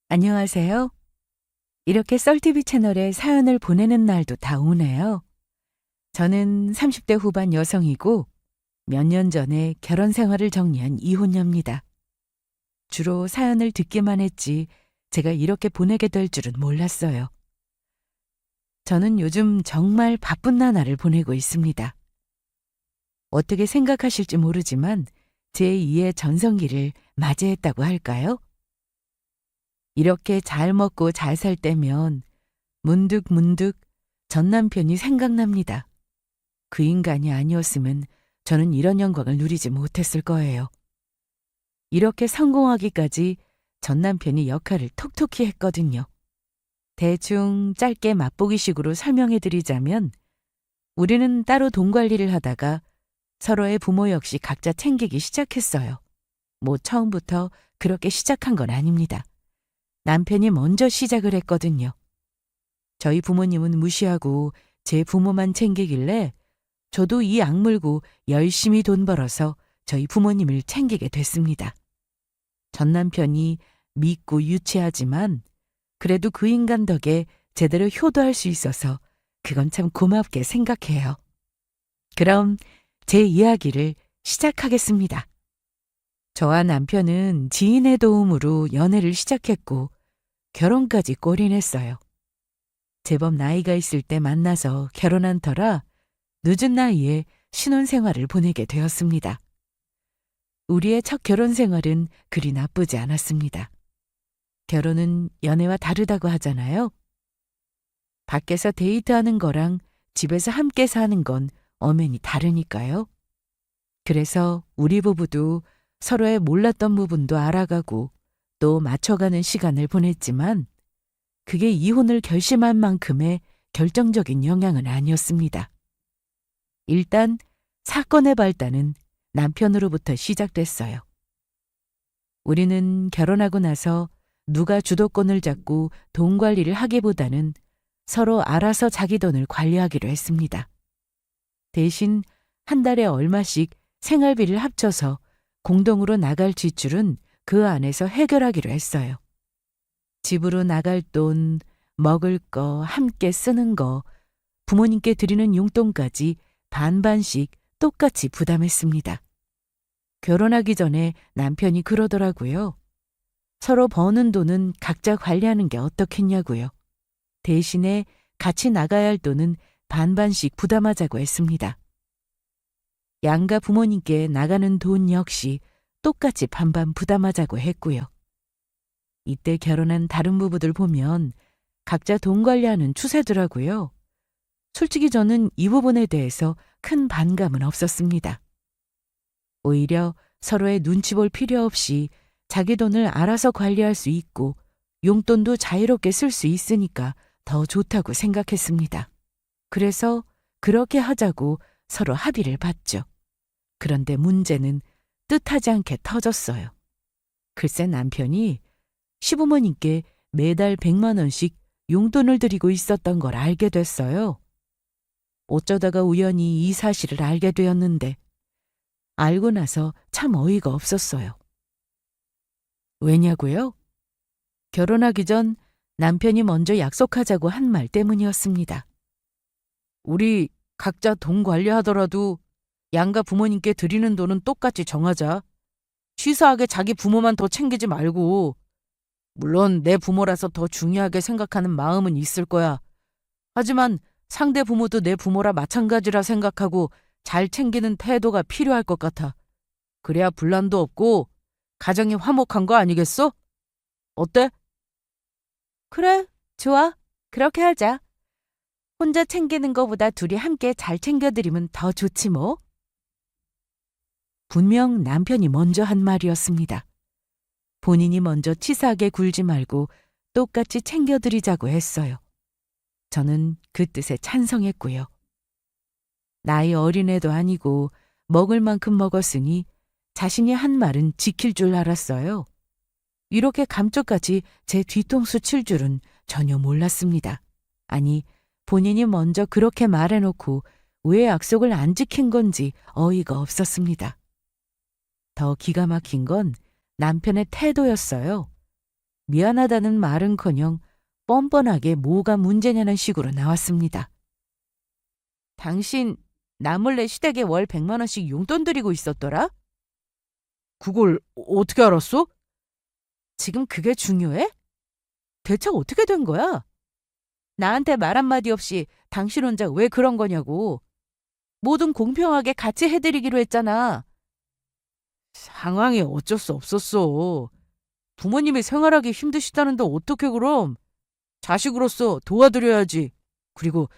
안녕하세요. 이렇게 썰TV 채널에 사연을 보내는 날도 다 오네요. 저는 30대 후반 여성이고 몇 년 전에 결혼 생활을 정리한 이혼녀입니다. 주로 사연을 듣기만 했지 제가 이렇게 보내게 될 줄은 몰랐어요. 저는 요즘 정말 바쁜 나날을 보내고 있습니다. 어떻게 생각하실지 모르지만 제2의 전성기를 맞이했다고 할까요? 이렇게 잘 먹고 잘 살 때면 문득 전 남편이 생각납니다. 그 인간이 아니었으면 저는 이런 영광을 누리지 못했을 거예요. 이렇게 성공하기까지 전 남편이 역할을 톡톡히 했거든요. 대충 짧게 맛보기식으로 설명해 드리자면 우리는 따로 돈 관리를 하다가 서로의 부모 역시 각자 챙기기 시작했어요. 뭐 처음부터 그렇게 시작한 건 아닙니다. 남편이 먼저 시작을 했거든요. 저희 부모님은 무시하고 제 부모만 챙기길래 저도 이 악물고 열심히 돈 벌어서 저희 부모님을 챙기게 됐습니다. 전 남편이 믿고 유치하지만 그래도 그 인간 덕에 제대로 효도할 수 있어서 그건 참 고맙게 생각해요. 그럼 제 이야기를 시작하겠습니다. 저와 남편은 지인의 도움으로 연애를 시작했고 결혼까지 골인했어요. 제법 나이가 있을 때 만나서 결혼한 터라 늦은 나이에 신혼생활을 보내게 되었습니다. 우리의 첫 결혼 생활은 그리 나쁘지 않았습니다. 결혼은 연애와 다르다고 하잖아요. 밖에서 데이트하는 거랑 집에서 함께 사는 건 엄연히 다르니까요. 그래서 우리 부부도 서로의 몰랐던 부분도 알아가고 또 맞춰가는 시간을 보냈지만 그게 이혼을 결심한 만큼의 결정적인 영향은 아니었습니다. 일단 사건의 발단은 남편으로부터 시작됐어요. 우리는 결혼하고 나서 누가 주도권을 잡고 돈 관리를 하기보다는 서로 알아서 자기 돈을 관리하기로 했습니다. 대신 한 달에 얼마씩 생활비를 합쳐서 공동으로 나갈 지출은 그 안에서 해결하기로 했어요. 집으로 나갈 돈, 먹을 거, 함께 쓰는 거, 부모님께 드리는 용돈까지 반반씩 똑같이 부담했습니다. 결혼하기 전에 남편이 그러더라고요. 서로 버는 돈은 각자 관리하는 게 어떻겠냐고요. 대신에 같이 나가야 할 돈은 반반씩 부담하자고 했습니다. 양가 부모님께 나가는 돈 역시 똑같이 반반 부담하자고 했고요. 이때 결혼한 다른 부부들 보면 각자 돈 관리하는 추세더라고요. 솔직히 저는 이 부분에 대해서 큰 반감은 없었습니다. 오히려 서로의 눈치 볼 필요 없이 자기 돈을 알아서 관리할 수 있고 용돈도 자유롭게 쓸 수 있으니까 더 좋다고 생각했습니다. 그래서 그렇게 하자고 서로 합의를 봤죠. 그런데 문제는 뜻하지 않게 터졌어요. 글쎄 남편이 시부모님께 매달 100만 원씩 용돈을 드리고 있었던 걸 알게 됐어요. 어쩌다가 우연히 이 사실을 알게 되었는데 알고 나서 참 어이가 없었어요. 왜냐고요? 결혼하기 전 남편이 먼저 약속하자고 한 말 때문이었습니다. 우리 각자 돈 관리하더라도 양가 부모님께 드리는 돈은 똑같이 정하자. 치사하게 자기 부모만 더 챙기지 말고. 물론 내 부모라서 더 중요하게 생각하는 마음은 있을 거야. 하지만 상대 부모도 내 부모라 마찬가지라 생각하고 잘 챙기는 태도가 필요할 것 같아. 그래야 분란도 없고 가정이 화목한 거 아니겠어? 어때? 그래, 좋아. 그렇게 하자. 혼자 챙기는 거보다 둘이 함께 잘 챙겨드리면 더 좋지 뭐. 분명 남편이 먼저 한 말이었습니다. 본인이 먼저 치사하게 굴지 말고 똑같이 챙겨드리자고 했어요. 저는 그 뜻에 찬성했고요. 나이 어린애도 아니고 먹을 만큼 먹었으니 자신이 한 말은 지킬 줄 알았어요. 이렇게 감쪽같이 제 뒤통수 칠 줄은 전혀 몰랐습니다. 아니, 본인이 먼저 그렇게 말해놓고 왜 약속을 안 지킨 건지 어이가 없었습니다. 더 기가 막힌 건 남편의 태도였어요. 미안하다는 말은커녕 뻔뻔하게 뭐가 문제냐는 식으로 나왔습니다. 당신 나 몰래 시댁에 월 100만 원씩 용돈 드리고 있었더라? 그걸 어떻게 알았어? 지금 그게 중요해? 대체 어떻게 된 거야? 나한테 말 한마디 없이 당신 혼자 왜 그런 거냐고. 뭐든 공평하게 같이 해드리기로 했잖아. 상황이 어쩔 수 없었어. 부모님이 생활하기 힘드시다는데 어떻게 그럼? 자식으로서 도와드려야지. 그리고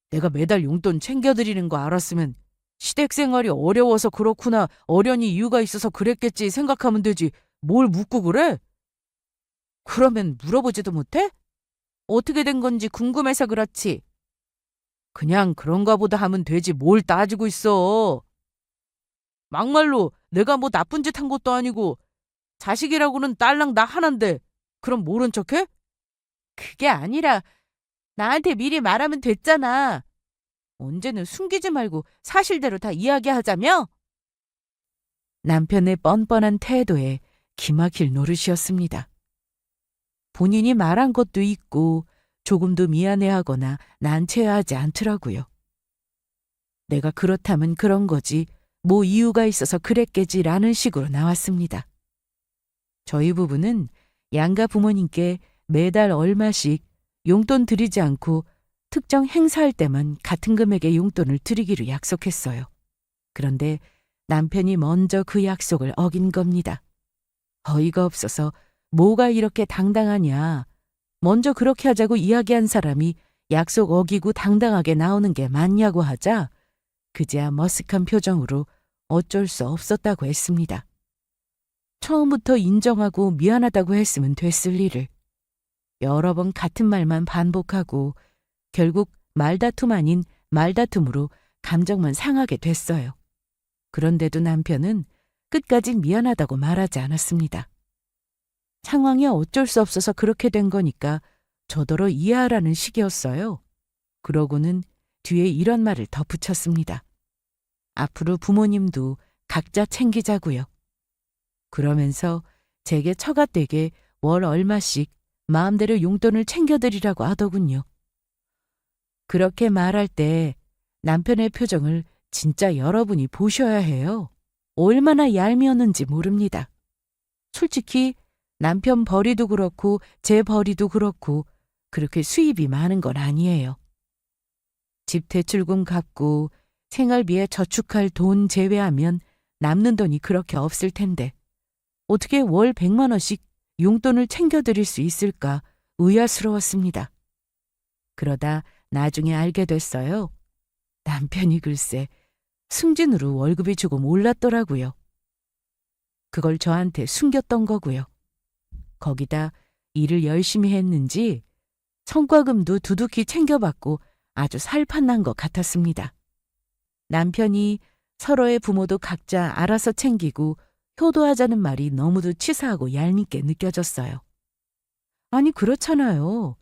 내가 매달 용돈 챙겨드리는 거 알았으면 시댁 생활이 어려워서 그렇구나, 어련히 이유가 있어서 그랬겠지 생각하면 되지. 뭘 묻고 그래? 그러면 물어보지도 못해? 어떻게 된 건지 궁금해서 그렇지. 그냥 그런가 보다 하면 되지 뭘 따지고 있어. 막말로 내가 뭐 나쁜 짓 한 것도 아니고 자식이라고는 딸랑 나 하나인데 그럼 모른 척해? 그게 아니라 나한테 미리 말하면 됐잖아. 언제는 숨기지 말고 사실대로 다 이야기하자며? 남편의 뻔뻔한 태도에 기막힐 노릇이었습니다. 본인이 말한 것도 있고 조금도 미안해하거나 난처해하지 않더라고요. 내가 그렇다면 그런 거지 뭐 이유가 있어서 그랬겠지라는 식으로 나왔습니다. 저희 부부는 양가 부모님께 매달 얼마씩 용돈 드리지 않고 특정 행사할 때만 같은 금액의 용돈을 드리기로 약속했어요. 그런데 남편이 먼저 그 약속을 어긴 겁니다. 어이가 없어서 뭐가 이렇게 당당하냐. 먼저 그렇게 하자고 이야기한 사람이 약속 어기고 당당하게 나오는 게 맞냐고 하자 그제야 머쓱한 표정으로 어쩔 수 없었다고 했습니다. 처음부터 인정하고 미안하다고 했으면 됐을 일을 여러 번 같은 말만 반복하고 결국 말다툼 아닌 말다툼으로 감정만 상하게 됐어요. 그런데도 남편은 끝까지 미안하다고 말하지 않았습니다. 상황이 어쩔 수 없어서 그렇게 된 거니까 저더러 이해하라는 식이었어요. 그러고는 뒤에 이런 말을 덧붙였습니다. 앞으로 부모님도 각자 챙기자고요. 그러면서 제게 처갓되게 월 얼마씩 마음대로 용돈을 챙겨드리라고 하더군요. 그렇게 말할 때 남편의 표정을 진짜 여러분이 보셔야 해요. 얼마나 얄미웠는지 모릅니다. 솔직히 남편 벌이도 그렇고 제 벌이도 그렇고 그렇게 수입이 많은 건 아니에요. 집 대출금 갚고 생활비에 저축할 돈 제외하면 남는 돈이 그렇게 없을 텐데 어떻게 월 100만 원씩 용돈을 챙겨드릴 수 있을까 의아스러웠습니다. 그러다 나중에 알게 됐어요. 남편이 글쎄 승진으로 월급이 조금 올랐더라고요. 그걸 저한테 숨겼던 거고요. 거기다 일을 열심히 했는지 성과금도 두둑히 챙겨받고 아주 살판난 것 같았습니다. 남편이 서로의 부모도 각자 알아서 챙기고 효도하자는 말이 너무도 치사하고 얄밉게 느껴졌어요. 아니 그렇잖아요.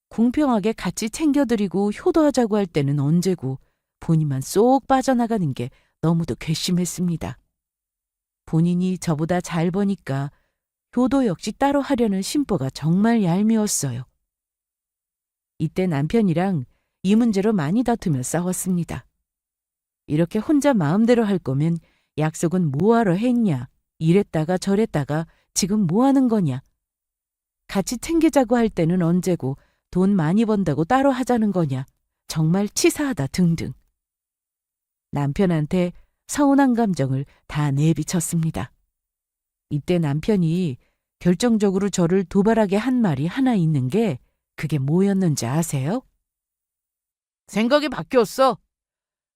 공평하게 같이 챙겨드리고 효도하자고 할 때는 언제고 본인만 쏙 빠져나가는 게 너무도 괘씸했습니다. 본인이 저보다 잘 버니까 효도 역시 따로 하려는 심보가 정말 얄미웠어요. 이때 남편이랑 이 문제로 많이 다투며 싸웠습니다. 이렇게 혼자 마음대로 할 거면 약속은 뭐하러 했냐, 이랬다가 저랬다가 지금 뭐 하는 거냐. 같이 챙기자고 할 때는 언제고 돈 많이 번다고 따로 하자는 거냐. 정말 치사하다 등등. 남편한테 서운한 감정을 다 내비쳤습니다. 이때 남편이 결정적으로 저를 도발하게 한 말이 하나 있는 게 그게 뭐였는지 아세요? 생각이 바뀌었어.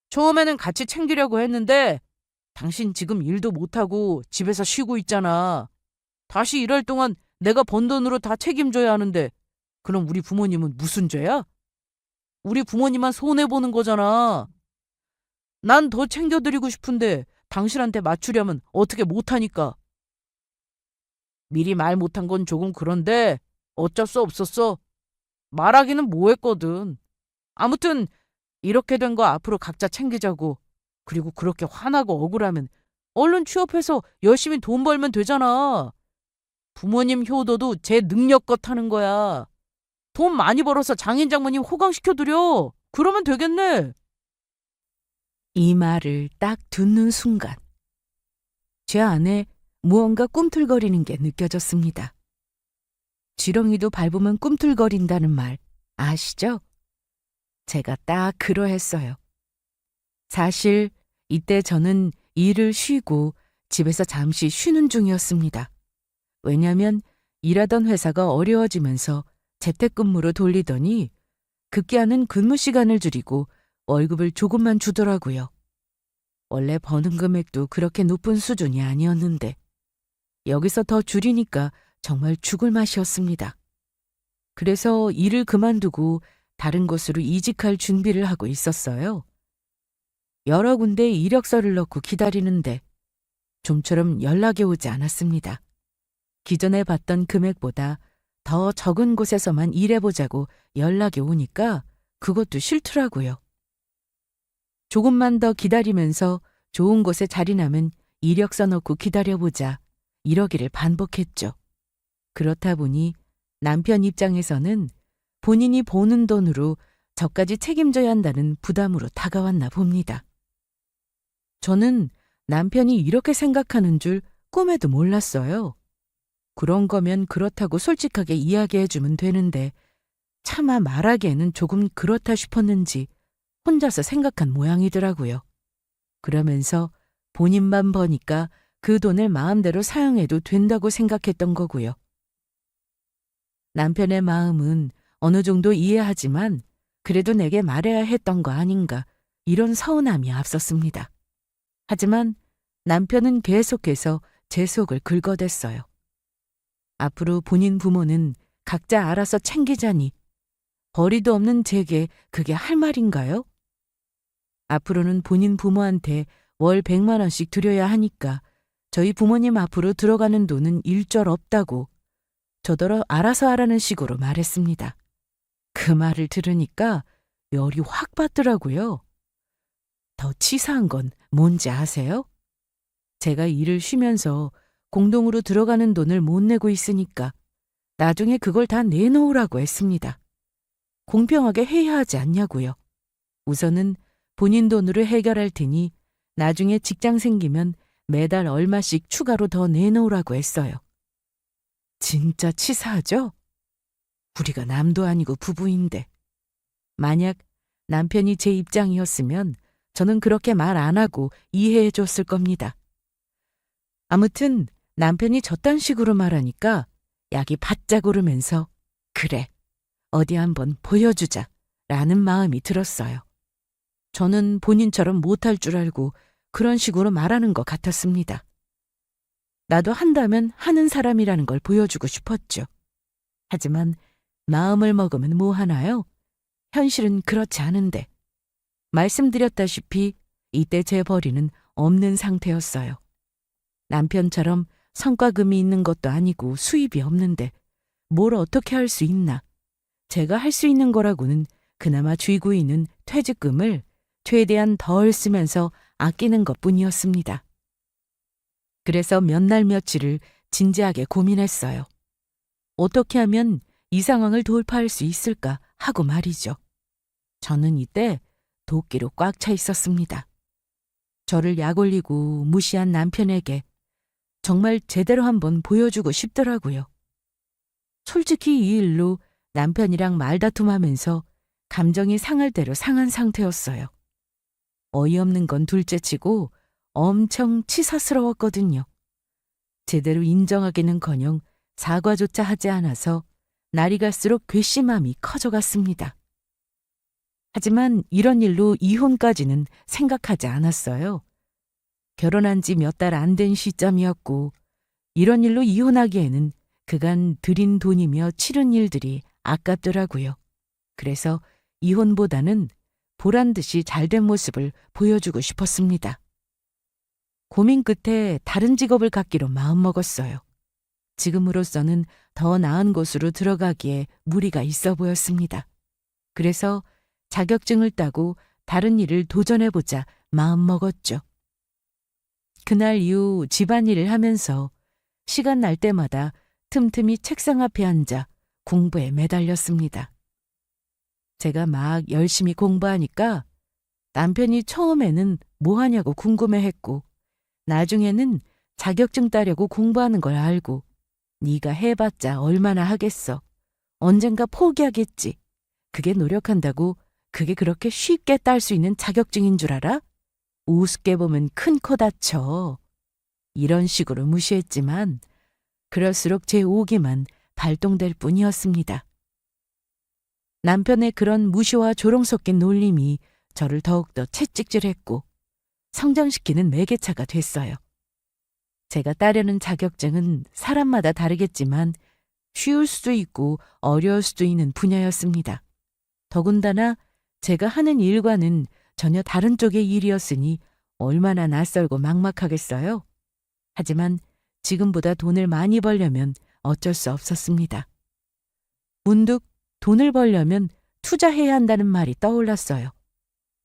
처음에는 같이 챙기려고 했는데 당신 지금 일도 못하고 집에서 쉬고 있잖아. 다시 일할 동안 내가 번 돈으로 다 책임져야 하는데 그럼 우리 부모님은 무슨 죄야? 우리 부모님만 손해보는 거잖아. 난 더 챙겨드리고 싶은데 당신한테 맞추려면 어떻게 못하니까. 미리 말 못한 건 조금 그런데 어쩔 수 없었어. 말하기는 뭐했거든. 아무튼 이렇게 된 거 앞으로 각자 챙기자고. 그리고 그렇게 화나고 억울하면 얼른 취업해서 열심히 돈 벌면 되잖아. 부모님 효도도 제 능력껏 하는 거야. 돈 많이 벌어서 장인 장모님 호강시켜드려. 그러면 되겠네. 이 말을 딱 듣는 순간 제 안에 무언가 꿈틀거리는 게 느껴졌습니다. 지렁이도 밟으면 꿈틀거린다는 말 아시죠? 제가 딱 그러했어요. 사실 이때 저는 일을 쉬고 집에서 잠시 쉬는 중이었습니다. 왜냐하면 일하던 회사가 어려워지면서 재택근무로 돌리더니 급기야는 근무 시간을 줄이고 월급을 조금만 주더라고요. 원래 버는 금액도 그렇게 높은 수준이 아니었는데 여기서 더 줄이니까 정말 죽을 맛이었습니다. 그래서 일을 그만두고 다른 곳으로 이직할 준비를 하고 있었어요. 여러 군데 이력서를 넣고 기다리는데 좀처럼 연락이 오지 않았습니다. 기존에 받던 금액보다 더 적은 곳에서만 일해보자고 연락이 오니까 그것도 싫더라고요. 조금만 더 기다리면서 좋은 곳에 자리 나면 이력서 넣고 기다려보자 이러기를 반복했죠. 그렇다 보니 남편 입장에서는 본인이 버는 돈으로 저까지 책임져야 한다는 부담으로 다가왔나 봅니다. 저는 남편이 이렇게 생각하는 줄 꿈에도 몰랐어요. 그런 거면 그렇다고 솔직하게 이야기해주면 되는데 차마 말하기에는 조금 그렇다 싶었는지 혼자서 생각한 모양이더라고요. 그러면서 본인만 버니까 그 돈을 마음대로 사용해도 된다고 생각했던 거고요. 남편의 마음은 어느 정도 이해하지만 그래도 내게 말해야 했던 거 아닌가 이런 서운함이 앞섰습니다. 하지만 남편은 계속해서 제 속을 긁어댔어요. 앞으로 본인 부모는 각자 알아서 챙기자니 벌이도 없는 제게 그게 할 말인가요? 앞으로는 본인 부모한테 월 100만 원씩 드려야 하니까 저희 부모님 앞으로 들어가는 돈은 일절 없다고 저더러 알아서 하라는 식으로 말했습니다. 그 말을 들으니까 열이 확 받더라고요. 더 치사한 건 뭔지 아세요? 제가 일을 쉬면서 공동으로 들어가는 돈을 못 내고 있으니까 나중에 그걸 다 내놓으라고 했습니다. 공평하게 해야 하지 않냐고요. 우선은 본인 돈으로 해결할 테니 나중에 직장 생기면 매달 얼마씩 추가로 더 내놓으라고 했어요. 진짜 치사하죠? 우리가 남도 아니고 부부인데. 만약 남편이 제 입장이었으면 저는 그렇게 말 안 하고 이해해 줬을 겁니다. 아무튼 남편이 저딴 식으로 말하니까 약이 바짝 오르면서 그래, 어디 한번 보여주자 라는 마음이 들었어요. 저는 본인처럼 못할 줄 알고 그런 식으로 말하는 것 같았습니다. 나도 한다면 하는 사람이라는 걸 보여주고 싶었죠. 하지만 마음을 먹으면 뭐 하나요? 현실은 그렇지 않은데. 말씀드렸다시피 이때 제 벌이는 없는 상태였어요. 남편처럼 성과금이 있는 것도 아니고 수입이 없는데 뭘 어떻게 할 수 있나. 제가 할 수 있는 거라고는 그나마 쥐고 있는 퇴직금을 최대한 덜 쓰면서 아끼는 것뿐이었습니다. 그래서 몇 날 며칠을 진지하게 고민했어요. 어떻게 하면 이 상황을 돌파할 수 있을까 하고 말이죠. 저는 이때 도끼로 꽉 차 있었습니다. 저를 약올리고 무시한 남편에게 정말 제대로 한번 보여주고 싶더라고요. 솔직히 이 일로 남편이랑 말다툼하면서 감정이 상할 대로 상한 상태였어요. 어이없는 건 둘째치고 엄청 치사스러웠거든요. 제대로 인정하기는커녕 사과조차 하지 않아서 날이 갈수록 괘씸함이 커져갔습니다. 하지만 이런 일로 이혼까지는 생각하지 않았어요. 결혼한 지 몇 달 안 된 시점이었고 이런 일로 이혼하기에는 그간 들인 돈이며 치른 일들이 아깝더라고요. 그래서 이혼보다는 보란듯이 잘된 모습을 보여주고 싶었습니다. 고민 끝에 다른 직업을 갖기로 마음먹었어요. 지금으로서는 더 나은 곳으로 들어가기에 무리가 있어 보였습니다. 그래서 자격증을 따고 다른 일을 도전해보자 마음먹었죠. 그날 이후 집안일을 하면서 시간 날 때마다 틈틈이 책상 앞에 앉아 공부에 매달렸습니다. 제가 막 열심히 공부하니까 남편이 처음에는 뭐 하냐고 궁금해했고 나중에는 자격증 따려고 공부하는 걸 알고 네가 해봤자 얼마나 하겠어. 언젠가 포기하겠지. 그게 노력한다고 그게 그렇게 쉽게 딸 수 있는 자격증인 줄 알아? 우습게 보면 큰 코 다쳐. 이런 식으로 무시했지만 그럴수록 제 오기만 발동될 뿐이었습니다. 남편의 그런 무시와 조롱 섞인 놀림이 저를 더욱더 채찍질했고 성장시키는 매개차가 됐어요. 제가 따려는 자격증은 사람마다 다르겠지만 쉬울 수도 있고 어려울 수도 있는 분야였습니다. 더군다나 제가 하는 일과는 전혀 다른 쪽의 일이었으니 얼마나 낯설고 막막하겠어요. 하지만 지금보다 돈을 많이 벌려면 어쩔 수 없었습니다. 문득 돈을 벌려면 투자해야 한다는 말이 떠올랐어요.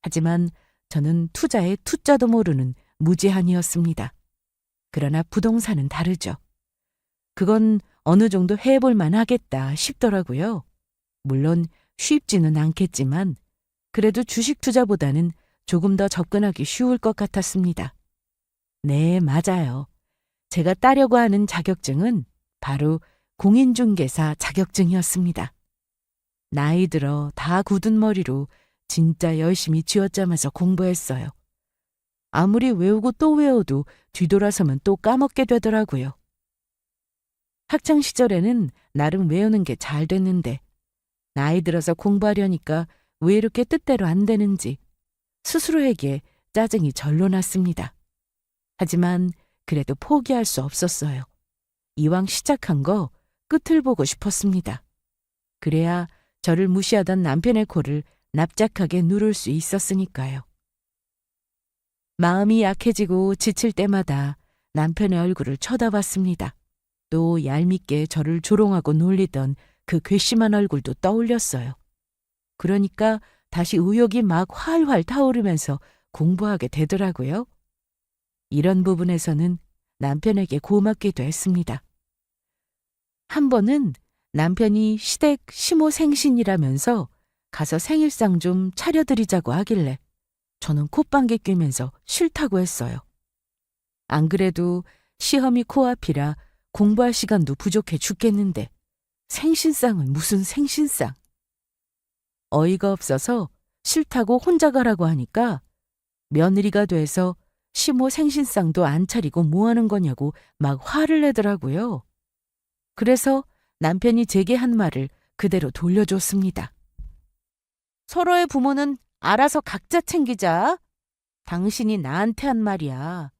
하지만 저는 투자의 투자도 모르는 무지한이었습니다. 그러나 부동산은 다르죠. 그건 어느 정도 해볼 만하겠다 싶더라고요. 물론 쉽지는 않겠지만 그래도 주식 투자보다는 조금 더 접근하기 쉬울 것 같았습니다. 네, 맞아요. 제가 따려고 하는 자격증은 바로 공인중개사 자격증이었습니다. 나이 들어 다 굳은 머리로 진짜 열심히 쥐어짜면서 공부했어요. 아무리 외우고 또 외워도 뒤돌아서면 또 까먹게 되더라고요. 학창시절에는 나름 외우는 게 잘 됐는데 나이 들어서 공부하려니까 왜 이렇게 뜻대로 안 되는지 스스로에게 짜증이 절로 났습니다. 하지만 그래도 포기할 수 없었어요. 이왕 시작한 거 끝을 보고 싶었습니다. 그래야 저를 무시하던 남편의 코를 납작하게 누를 수 있었으니까요. 마음이 약해지고 지칠 때마다 남편의 얼굴을 쳐다봤습니다. 또 얄밉게 저를 조롱하고 놀리던 그 괘씸한 얼굴도 떠올렸어요. 그러니까 다시 의욕이 막 활활 타오르면서 공부하게 되더라고요. 이런 부분에서는 남편에게 고맙기도 했습니다. 한 번은 남편이 시댁 시모 생신이라면서 가서 생일상 좀 차려드리자고 하길래 저는 콧방귀 뀌면서 싫다고 했어요. 안 그래도 시험이 코앞이라 공부할 시간도 부족해 죽겠는데 생신상은 무슨 생신상. 어이가 없어서 싫다고 혼자 가라고 하니까 며느리가 돼서 시모 생신상도 안 차리고 뭐 하는 거냐고 막 화를 내더라고요. 그래서 남편이 제게 한 말을 그대로 돌려줬습니다. 서로의 부모는 알아서 각자 챙기자. 당신이 나한테 한 말이야.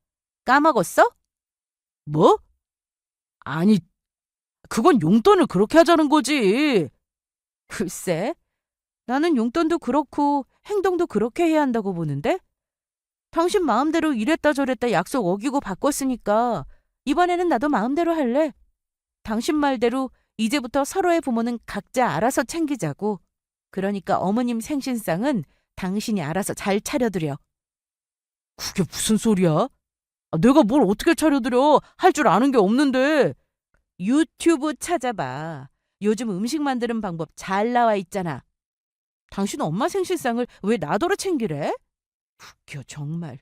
까먹었어? 뭐? 아니, 그건 용돈을 그렇게 하자는 거지. 글쎄, 나는 용돈도 그렇고 행동도 그렇게 해야 한다고 보는데? 당신 마음대로 이랬다 저랬다 약속 어기고 바꿨으니까 이번에는 나도 마음대로 할래. 당신 말대로 이제부터 서로의 부모는 각자 알아서 챙기자고. 그러니까 어머님 생신상은 당신이 알아서 잘 차려드려. 그게 무슨 소리야? 내가 뭘 어떻게 차려드려? 할 줄 아는 게 없는데. 유튜브 찾아봐. 요즘 음식 만드는 방법 잘 나와 있잖아. 당신 엄마 생신상을 왜 나더러 챙기래? 웃겨 정말.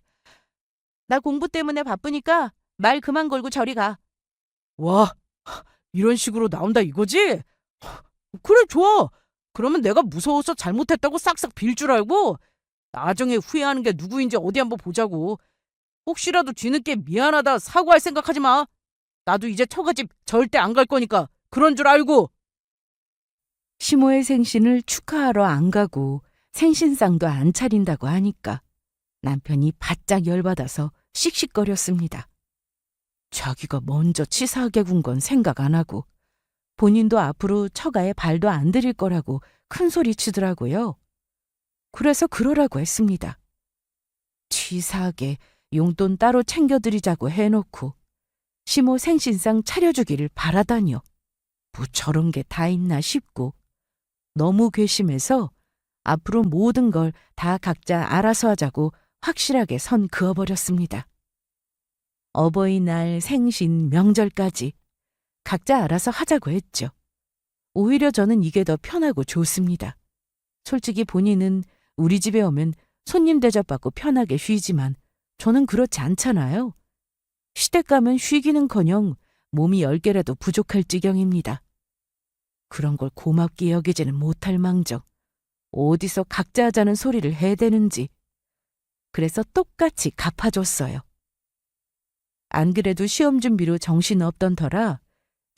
나 공부 때문에 바쁘니까 말 그만 걸고 저리 가. 와, 이런 식으로 나온다 이거지? 그래 좋아. 그러면 내가 무서워서 잘못했다고 싹싹 빌 줄 알고 나중에 후회하는 게 누구인지 어디 한번 보자고. 혹시라도 뒤늦게 미안하다 사과할 생각하지 마. 나도 이제 처가집 절대 안 갈 거니까 그런 줄 알고. 시모의 생신을 축하하러 안 가고 생신상도 안 차린다고 하니까 남편이 바짝 열받아서 씩씩거렸습니다. 자기가 먼저 치사하게 군 건 생각 안 하고 본인도 앞으로 처가에 발도 안 들일 거라고 큰 소리 치더라고요. 그래서 그러라고 했습니다. 치사하게 용돈 따로 챙겨드리자고 해놓고 시모 생신상 차려주기를 바라다니요. 뭐 저런 게 다 있나 싶고 너무 괘씸해서 앞으로 모든 걸 다 각자 알아서 하자고 확실하게 선 그어버렸습니다. 어버이날, 생신, 명절까지 각자 알아서 하자고 했죠. 오히려 저는 이게 더 편하고 좋습니다. 솔직히 본인은 우리 집에 오면 손님 대접받고 편하게 쉬지만 저는 그렇지 않잖아요. 시댁 가면 쉬기는커녕 몸이 10개라도 부족할 지경입니다. 그런 걸 고맙게 여기지는 못할 망정 어디서 각자 하자는 소리를 해대는지. 그래서 똑같이 갚아줬어요. 안 그래도 시험 준비로 정신없던 터라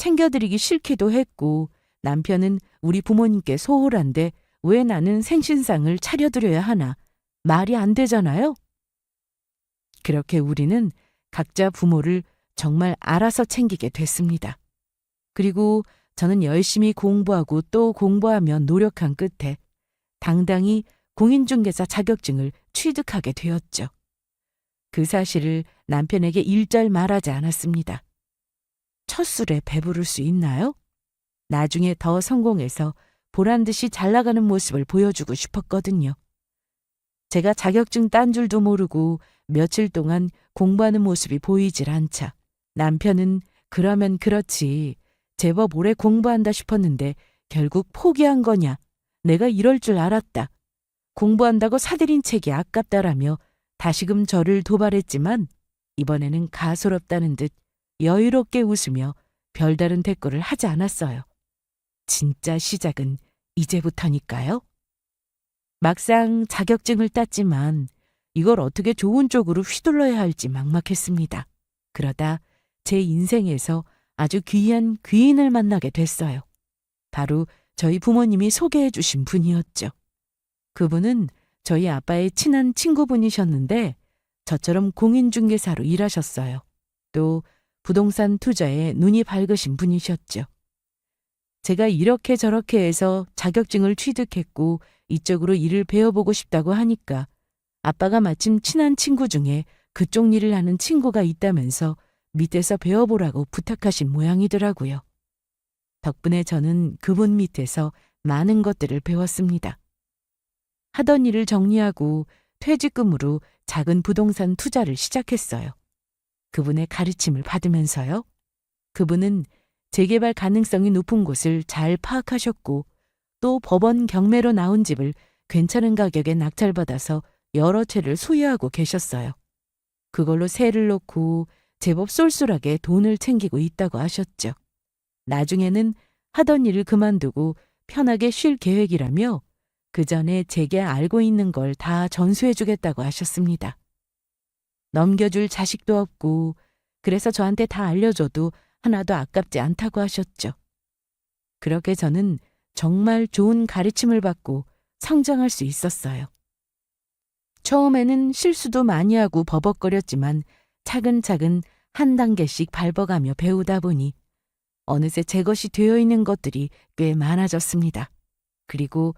챙겨드리기 싫기도 했고 남편은 우리 부모님께 소홀한데 왜 나는 생신상을 차려드려야 하나 말이 안 되잖아요. 그렇게 우리는 각자 부모를 정말 알아서 챙기게 됐습니다. 그리고 저는 열심히 공부하고 또 공부하며 노력한 끝에 당당히 공인중개사 자격증을 취득하게 되었죠. 그 사실을 남편에게 일절 말하지 않았습니다. 첫 술에 배부를 수 있나요? 나중에 더 성공해서 보란듯이 잘 나가는 모습을 보여주고 싶었거든요. 제가 자격증 딴 줄도 모르고 며칠 동안 공부하는 모습이 보이질 않자 남편은 그러면 그렇지 제법 오래 공부한다 싶었는데 결국 포기한 거냐. 내가 이럴 줄 알았다. 공부한다고 사들인 책이 아깝다라며 다시금 저를 도발했지만 이번에는 가소롭다는 듯 여유롭게 웃으며 별다른 대꾸를 하지 않았어요. 진짜 시작은 이제부터니까요. 막상 자격증을 땄지만 이걸 어떻게 좋은 쪽으로 휘둘러야 할지 막막했습니다. 그러다 제 인생에서 아주 귀한 귀인을 만나게 됐어요. 바로 저희 부모님이 소개해 주신 분이었죠. 그분은 저희 아빠의 친한 친구분이셨는데 저처럼 공인중개사로 일하셨어요. 또 부동산 투자에 눈이 밝으신 분이셨죠. 제가 이렇게 저렇게 해서 자격증을 취득했고 이쪽으로 일을 배워보고 싶다고 하니까 아빠가 마침 친한 친구 중에 그쪽 일을 하는 친구가 있다면서 밑에서 배워보라고 부탁하신 모양이더라고요. 덕분에 저는 그분 밑에서 많은 것들을 배웠습니다. 하던 일을 정리하고 퇴직금으로 작은 부동산 투자를 시작했어요. 그분의 가르침을 받으면서요. 그분은 재개발 가능성이 높은 곳을 잘 파악하셨고 또 법원 경매로 나온 집을 괜찮은 가격에 낙찰받아서 여러 채를 소유하고 계셨어요. 그걸로 세를 놓고 제법 쏠쏠하게 돈을 챙기고 있다고 하셨죠. 나중에는 하던 일을 그만두고 편하게 쉴 계획이라며 그 전에 제게 알고 있는 걸 다 전수해주겠다고 하셨습니다. 넘겨줄 자식도 없고 그래서 저한테 다 알려줘도 하나도 아깝지 않다고 하셨죠. 그렇게 저는 정말 좋은 가르침을 받고 성장할 수 있었어요. 처음에는 실수도 많이 하고 버벅거렸지만 차근차근 한 단계씩 밟아가며 배우다 보니 어느새 제 것이 되어 있는 것들이 꽤 많아졌습니다. 그리고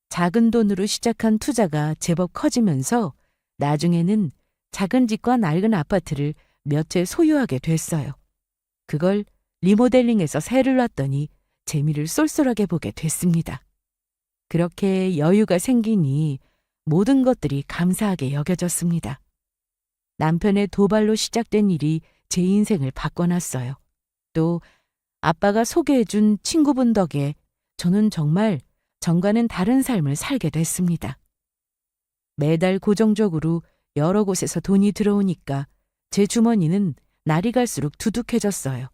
작은 돈으로 시작한 투자가 제법 커지면서 나중에는 작은 집과 낡은 아파트를 몇 채 소유하게 됐어요. 그걸 리모델링해서 새를 놨더니 재미를 쏠쏠하게 보게 됐습니다. 그렇게 여유가 생기니 모든 것들이 감사하게 여겨졌습니다. 남편의 도발로 시작된 일이 제 인생을 바꿔놨어요. 또 아빠가 소개해준 친구분 덕에 저는 정말 전과는 다른 삶을 살게 됐습니다. 매달 고정적으로 여러 곳에서 돈이 들어오니까 제 주머니는 날이 갈수록 두둑해졌어요.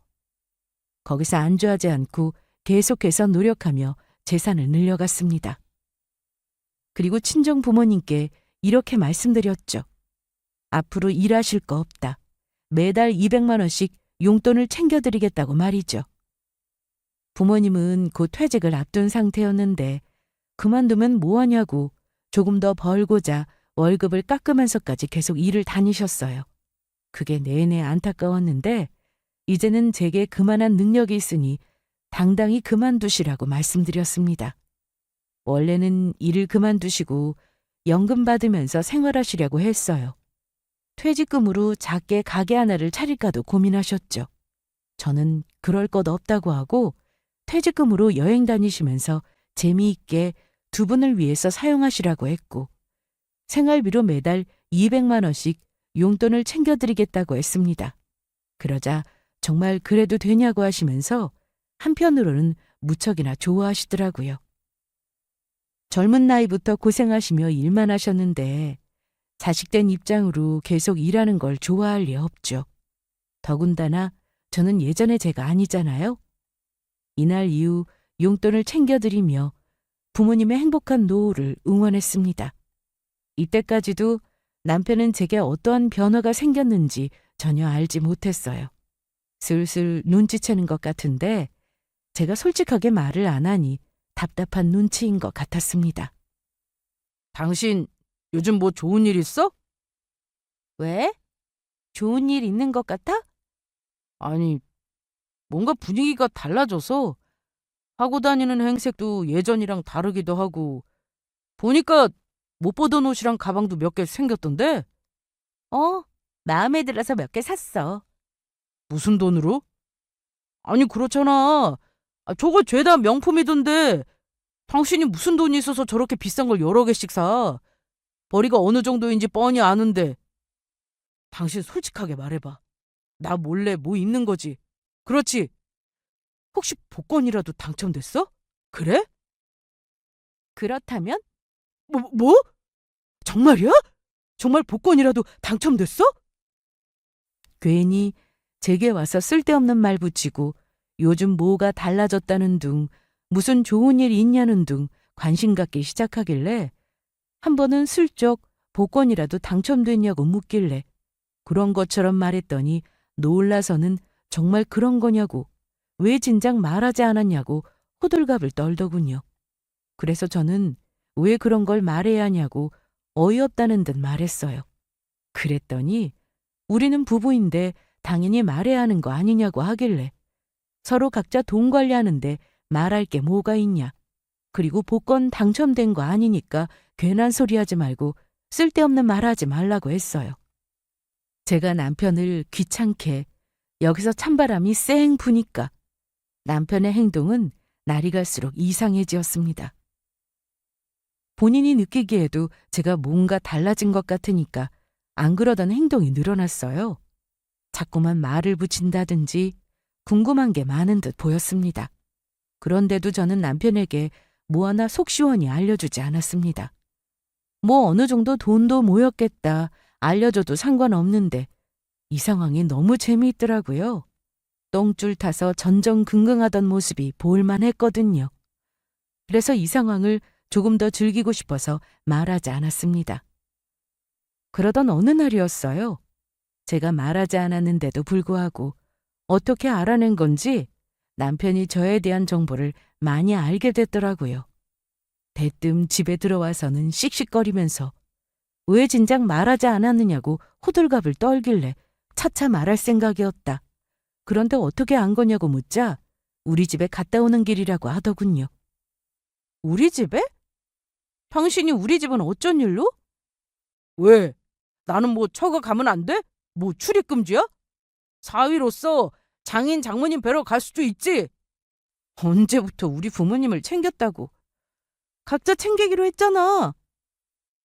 거기서 안주하지 않고 계속해서 노력하며 재산을 늘려갔습니다. 그리고 친정 부모님께 이렇게 말씀드렸죠. 앞으로 일하실 거 없다. 매달 200만 원씩 용돈을 챙겨드리겠다고 말이죠. 부모님은 곧 퇴직을 앞둔 상태였는데 그만두면 뭐하냐고 조금 더 벌고자 월급을 깎으면서까지 계속 일을 다니셨어요. 그게 내내 안타까웠는데 이제는 제게 그만한 능력이 있으니 당당히 그만두시라고 말씀드렸습니다. 원래는 일을 그만두시고 연금 받으면서 생활하시려고 했어요. 퇴직금으로 작게 가게 하나를 차릴까도 고민하셨죠. 저는 그럴 것 없다고 하고 퇴직금으로 여행 다니시면서 재미있게 두 분을 위해서 사용하시라고 했고 생활비로 매달 200만 원씩 용돈을 챙겨드리겠다고 했습니다. 그러자 정말 그래도 되냐고 하시면서 한편으로는 무척이나 좋아하시더라고요. 젊은 나이부터 고생하시며 일만 하셨는데 자식된 입장으로 계속 일하는 걸 좋아할 리 없죠. 더군다나 저는 예전에 제가 아니잖아요. 이날 이후 용돈을 챙겨드리며 부모님의 행복한 노후를 응원했습니다. 이때까지도 남편은 제게 어떠한 변화가 생겼는지 전혀 알지 못했어요. 슬슬 눈치채는 것 같은데 제가 솔직하게 말을 안 하니 답답한 눈치인 것 같았습니다. 당신 요즘 뭐 좋은 일 있어? 왜? 좋은 일 있는 것 같아? 아니, 뭔가 분위기가 달라져서 하고 다니는 행색도 예전이랑 다르기도 하고 보니까 못 보던 옷이랑 가방도 몇 개 생겼던데? 마음에 들어서 몇 개 샀어. 무슨 돈으로? 아니, 그렇잖아. 저거 죄다 명품이던데 당신이 무슨 돈이 있어서 저렇게 비싼 걸 여러 개씩 사? 벌이가 어느 정도인지 뻔히 아는데. 당신 솔직하게 말해봐. 나 몰래 뭐 있는 거지? 그렇지? 혹시 복권이라도 당첨됐어? 그래? 그렇다면? 뭐? 정말이야? 정말 복권이라도 당첨됐어? 괜히 제게 와서 쓸데없는 말 붙이고 요즘 뭐가 달라졌다는 둥, 무슨 좋은 일 있냐는 둥 관심 갖기 시작하길래 한 번은 슬쩍 복권이라도 당첨됐냐고 묻길래 그런 것처럼 말했더니 놀라서는 정말 그런 거냐고 왜 진작 말하지 않았냐고 호들갑을 떨더군요. 그래서 저는 왜 그런 걸 말해야 하냐고 어이없다는 듯 말했어요. 그랬더니 우리는 부부인데 당연히 말해야 하는 거 아니냐고 하길래 서로 각자 돈 관리하는데 말할 게 뭐가 있냐. 그리고 복권 당첨된 거 아니니까 괜한 소리 하지 말고 쓸데없는 말 하지 말라고 했어요. 제가 남편을 귀찮게 여기서 찬바람이 쌩 부니까 남편의 행동은 날이 갈수록 이상해지었습니다. 본인이 느끼기에도 제가 뭔가 달라진 것 같으니까 안 그러던 행동이 늘어났어요. 자꾸만 말을 붙인다든지 궁금한 게 많은 듯 보였습니다. 그런데도 저는 남편에게 뭐 하나 속 시원히 알려주지 않았습니다. 뭐 어느 정도 돈도 모였겠다 알려줘도 상관없는데 이 상황이 너무 재미있더라고요. 똥줄 타서 전전긍긍하던 모습이 볼만했거든요. 그래서 이 상황을 조금 더 즐기고 싶어서 말하지 않았습니다. 그러던 어느 날이었어요. 제가 말하지 않았는데도 불구하고 어떻게 알아낸 건지 남편이 저에 대한 정보를 많이 알게 됐더라고요. 대뜸 집에 들어와서는 씩씩거리면서 왜 진작 말하지 않았느냐고 호들갑을 떨길래 차차 말할 생각이었다. 그런데 어떻게 안 거냐고 묻자 우리 집에 갔다 오는 길이라고 하더군요. 우리 집에? 당신이 우리 집은 어쩐 일로? 왜? 나는 뭐 처가 가면 안 돼? 뭐 출입금지야? 사위로서 장인 장모님 뵈러 갈 수도 있지. 언제부터 우리 부모님을 챙겼다고. 각자 챙기기로 했잖아.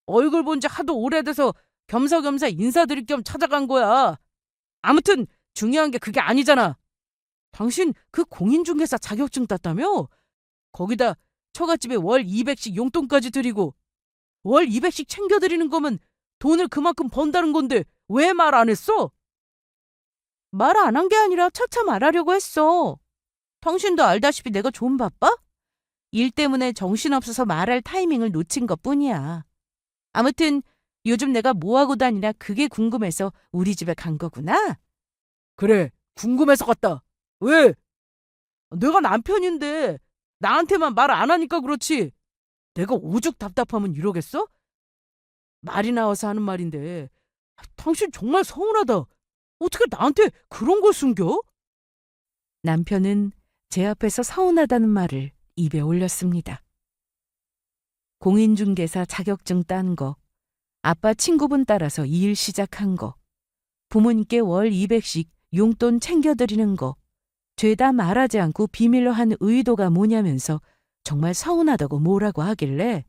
얼굴 본 지 하도 오래돼서 겸사겸사 인사드릴 겸 찾아간 거야. 아무튼 중요한 게 그게 아니잖아. 당신 그 공인중개사 자격증 땄다며? 거기다 처갓집에 월 200씩 용돈까지 드리고 월 200씩 챙겨드리는 거면 돈을 그만큼 번다는 건데 왜 말 안 했어? 말 안 한 게 아니라 차차 말하려고 했어. 당신도 알다시피 내가 좀 바빠? 일 때문에 정신없어서 말할 타이밍을 놓친 것뿐이야. 아무튼 요즘 내가 뭐하고 다니나 그게 궁금해서 우리 집에 간 거구나. 그래, 궁금해서 갔다. 왜? 내가 남편인데 나한테만 말 안 하니까 그렇지. 내가 오죽 답답하면 이러겠어? 말이 나와서 하는 말인데 당신 정말 서운하다. 어떻게 나한테 그런 걸 숨겨? 남편은 제 앞에서 서운하다는 말을 입에 올렸습니다. 공인중개사 자격증 딴 거, 아빠 친구분 따라서 일 시작한 거, 부모님께 월 200씩 용돈 챙겨드리는 거, 죄다 말하지 않고 비밀로 한 의도가 뭐냐면서 정말 서운하다고 뭐라고 하길래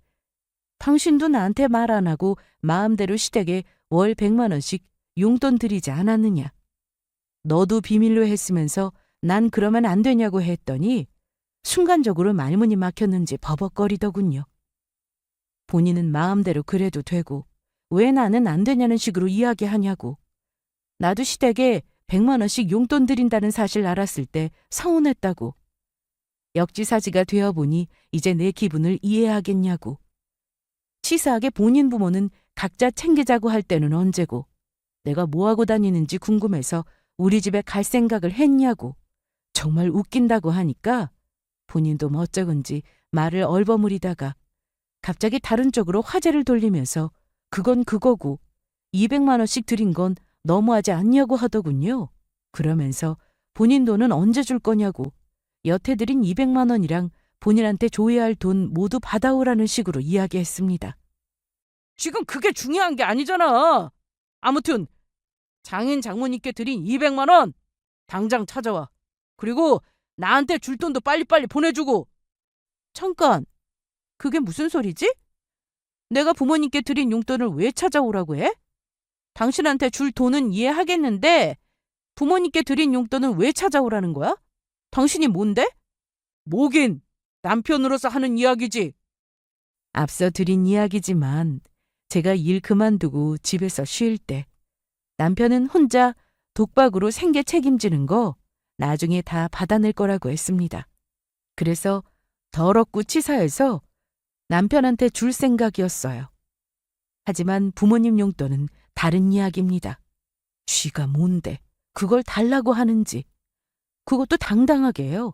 당신도 나한테 말 안 하고 마음대로 시댁에 월 100만 원씩 용돈 드리지 않았느냐. 너도 비밀로 했으면서 난 그러면 안 되냐고 했더니 순간적으로 말문이 막혔는지 버벅거리더군요. 본인은 마음대로 그래도 되고 왜 나는 안 되냐는 식으로 이야기하냐고. 나도 시댁에 100만 원씩 용돈 드린다는 사실 알았을 때 서운했다고. 역지사지가 되어보니 이제 내 기분을 이해하겠냐고. 치사하게 본인 부모는 각자 챙기자고 할 때는 언제고 내가 뭐하고 다니는지 궁금해서 우리 집에 갈 생각을 했냐고. 정말 웃긴다고 하니까 본인도 멋쩍은지 말을 얼버무리다가 갑자기 다른 쪽으로 화제를 돌리면서 그건 그거고 200만 원씩 드린 건 너무하지 않냐고 하더군요. 그러면서 본인 돈은 언제 줄 거냐고 여태 드린 200만 원이랑 본인한테 줘야 할 돈 모두 받아오라는 식으로 이야기했습니다. 지금 그게 중요한 게 아니잖아. 아무튼 장인 장모님께 드린 200만 원 당장 찾아와. 그리고 나한테 줄 돈도 빨리빨리 보내주고. 잠깐, 그게 무슨 소리지? 내가 부모님께 드린 용돈을 왜 찾아오라고 해? 당신한테 줄 돈은 이해하겠는데 부모님께 드린 용돈은 왜 찾아오라는 거야? 당신이 뭔데? 뭐긴 남편으로서 하는 이야기지. 앞서 드린 이야기지만 제가 일 그만두고 집에서 쉴 때 남편은 혼자 독박으로 생계 책임지는 거 나중에 다 받아낼 거라고 했습니다. 그래서 더럽고 치사해서 남편한테 줄 생각이었어요. 하지만 부모님 용돈은 다른 이야기입니다. 쥐가 뭔데 그걸 달라고 하는지. 그것도 당당하게요.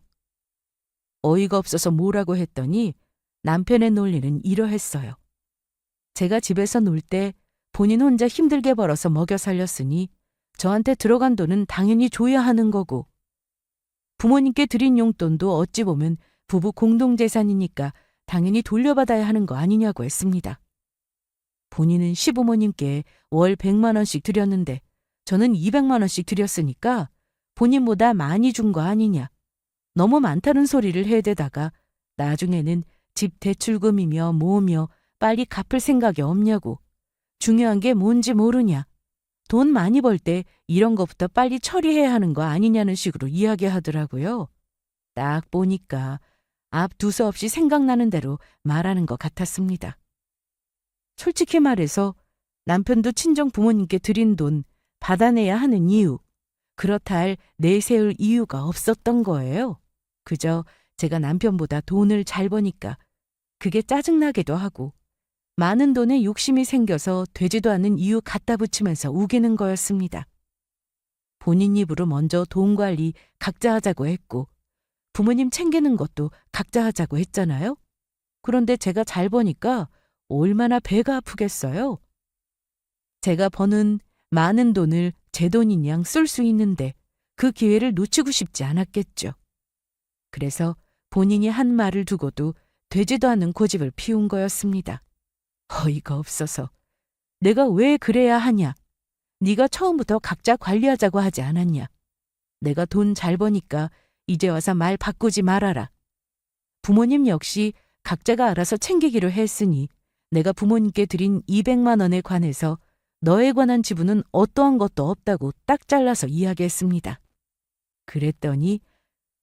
어이가 없어서 뭐라고 했더니 남편의 논리는 이러했어요. 제가 집에서 놀 때 본인 혼자 힘들게 벌어서 먹여 살렸으니 저한테 들어간 돈은 당연히 줘야 하는 거고 부모님께 드린 용돈도 어찌 보면 부부 공동재산이니까 당연히 돌려받아야 하는 거 아니냐고 했습니다. 본인은 시부모님께 월 100만 원씩 드렸는데 저는 200만 원씩 드렸으니까 본인보다 많이 준 거 아니냐. 너무 많다는 소리를 해대다가 나중에는 집 대출금이며 뭐며 빨리 갚을 생각이 없냐고. 중요한 게 뭔지 모르냐. 돈 많이 벌 때 이런 것부터 빨리 처리해야 하는 거 아니냐는 식으로 이야기하더라고요. 딱 보니까 앞두서 없이 생각나는 대로 말하는 것 같았습니다. 솔직히 말해서 남편도 친정 부모님께 드린 돈 받아내야 하는 이유, 그렇다 할 내세울 이유가 없었던 거예요. 그저 제가 남편보다 돈을 잘 버니까 그게 짜증나기도 하고 많은 돈에 욕심이 생겨서 되지도 않는 이유 갖다 붙이면서 우기는 거였습니다. 본인 입으로 먼저 돈 관리 각자 하자고 했고 부모님 챙기는 것도 각자 하자고 했잖아요. 그런데 제가 잘 버니까 얼마나 배가 아프겠어요. 제가 버는 많은 돈을 제 돈인 양 쓸 수 있는데 그 기회를 놓치고 싶지 않았겠죠. 그래서 본인이 한 말을 두고도 되지도 않는 고집을 피운 거였습니다. 어이가 없어서. 내가 왜 그래야 하냐. 네가 처음부터 각자 관리하자고 하지 않았냐. 내가 돈 잘 버니까 이제 와서 말 바꾸지 말아라. 부모님 역시 각자가 알아서 챙기기로 했으니 내가 부모님께 드린 200만 원에 관해서 너에 관한 지분은 어떠한 것도 없다고 딱 잘라서 이야기했습니다. 그랬더니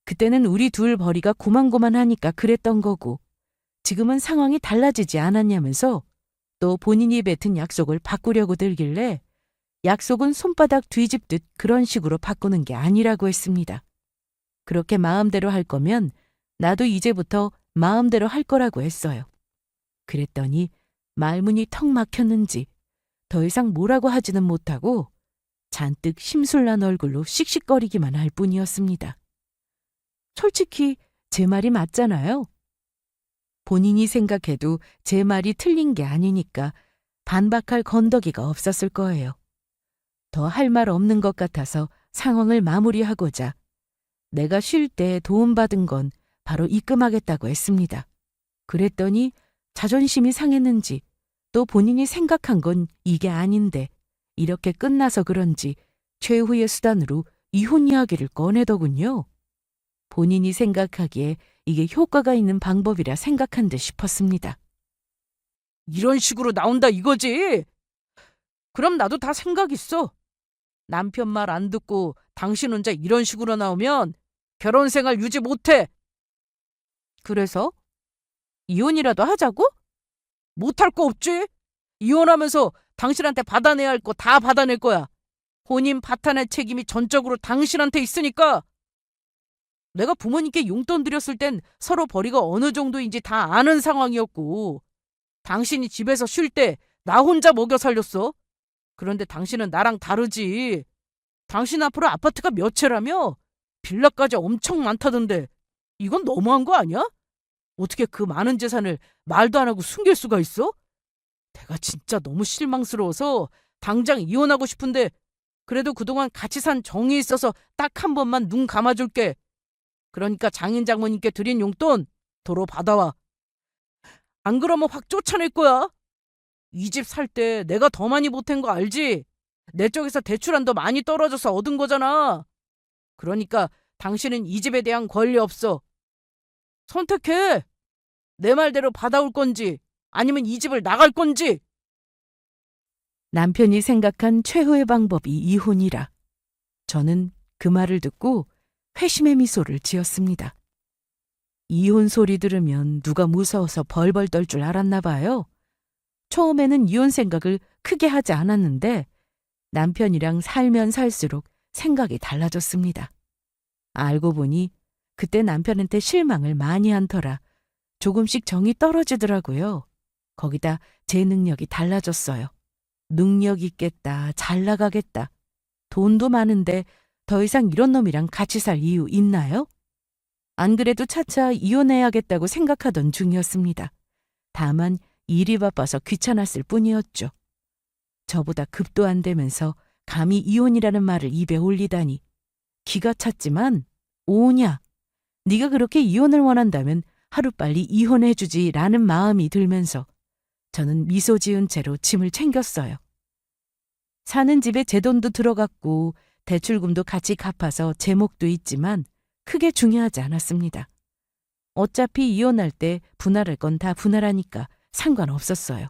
그때는 우리 둘 벌이가 고만고만하니까 그랬던 거고 지금은 상황이 달라지지 않았냐면서 또 본인이 뱉은 약속을 바꾸려고 들길래 약속은 손바닥 뒤집듯 그런 식으로 바꾸는 게 아니라고 했습니다. 그렇게 마음대로 할 거면 나도 이제부터 마음대로 할 거라고 했어요. 그랬더니 말문이 턱 막혔는지 더 이상 뭐라고 하지는 못하고 잔뜩 심술난 얼굴로 씩씩거리기만 할 뿐이었습니다. 솔직히 제 말이 맞잖아요. 본인이 생각해도 제 말이 틀린 게 아니니까 반박할 건더기가 없었을 거예요. 더 할 말 없는 것 같아서 상황을 마무리하고자 내가 쉴 때 도움받은 건 바로 입금하겠다고 했습니다. 그랬더니 자존심이 상했는지 또 본인이 생각한 건 이게 아닌데 이렇게 끝나서 그런지 최후의 수단으로 이혼 이야기를 꺼내더군요. 본인이 생각하기에 이게 효과가 있는 방법이라 생각한 듯 싶었습니다. 이런 식으로 나온다 이거지. 그럼 나도 다 생각 있어. 남편 말 안 듣고 당신 혼자 이런 식으로 나오면 결혼 생활 유지 못해. 그래서? 이혼이라도 하자고? 못할 거 없지. 이혼하면서 당신한테 받아내야 할 거 다 받아낼 거야. 혼인 파탄의 책임이 전적으로 당신한테 있으니까. 내가 부모님께 용돈 드렸을 땐 서로 벌이가 어느 정도인지 다 아는 상황이었고, 당신이 집에서 쉴 때 나 혼자 먹여 살렸어. 그런데 당신은 나랑 다르지. 당신 앞으로 아파트가 몇 채라며? 빌라까지 엄청 많다던데. 이건 너무한 거 아니야? 어떻게 그 많은 재산을 말도 안 하고 숨길 수가 있어? 내가 진짜 너무 실망스러워서 당장 이혼하고 싶은데, 그래도 그동안 같이 산 정이 있어서 딱 한 번만 눈 감아줄게. 그러니까 장인 장모님께 드린 용돈 도로 받아와. 안 그러면 확 쫓아낼 거야. 이 집 살 때 내가 더 많이 보탠 거 알지? 내 쪽에서 대출한도 많이 떨어져서 얻은 거잖아. 그러니까 당신은 이 집에 대한 권리 없어. 선택해. 내 말대로 받아올 건지 아니면 이 집을 나갈 건지. 남편이 생각한 최후의 방법이 이혼이라. 저는 그 말을 듣고 회심의 미소를 지었습니다. 이혼 소리 들으면 누가 무서워서 벌벌 떨 줄 알았나 봐요. 처음에는 이혼 생각을 크게 하지 않았는데 남편이랑 살면 살수록 생각이 달라졌습니다. 알고 보니 그때 남편한테 실망을 많이 한 터라 조금씩 정이 떨어지더라고요. 거기다 제 능력이 달라졌어요. 능력 있겠다, 잘 나가겠다. 돈도 많은데 더 이상 이런 놈이랑 같이 살 이유 있나요? 안 그래도 차차 이혼해야겠다고 생각하던 중이었습니다. 다만 일이 바빠서 귀찮았을 뿐이었죠. 저보다 급도 안 되면서 감히 이혼이라는 말을 입에 올리다니. 기가 찼지만 오냐. 네가 그렇게 이혼을 원한다면 하루빨리 이혼해주지 라는 마음이 들면서 저는 미소 지은 채로 짐을 챙겼어요. 사는 집에 제 돈도 들어갔고 대출금도 같이 갚아서 제 몫도 있지만 크게 중요하지 않았습니다. 어차피 이혼할 때 분할할 건 다 분할하니까 상관없었어요.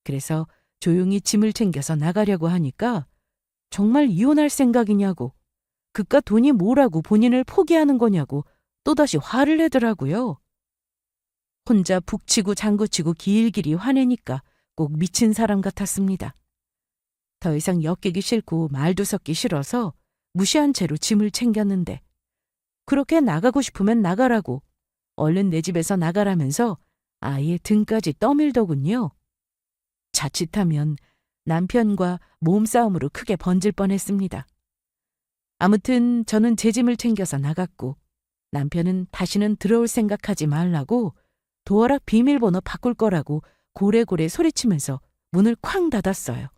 그래서 조용히 짐을 챙겨서 나가려고 하니까 정말 이혼할 생각이냐고, 그깟 돈이 뭐라고 본인을 포기하는 거냐고 또다시 화를 내더라고요. 혼자 북치고 장구치고 길길이 화내니까 꼭 미친 사람 같았습니다. 더 이상 엮이기 싫고 말도 섞기 싫어서 무시한 채로 짐을 챙겼는데 그렇게 나가고 싶으면 나가라고 얼른 내 집에서 나가라면서 아예 등까지 떠밀더군요. 자칫하면 남편과 몸싸움으로 크게 번질 뻔했습니다. 아무튼 저는 제 짐을 챙겨서 나갔고 남편은 다시는 들어올 생각하지 말라고 도어락 비밀번호 바꿀 거라고 고래고래 소리치면서 문을 쾅 닫았어요.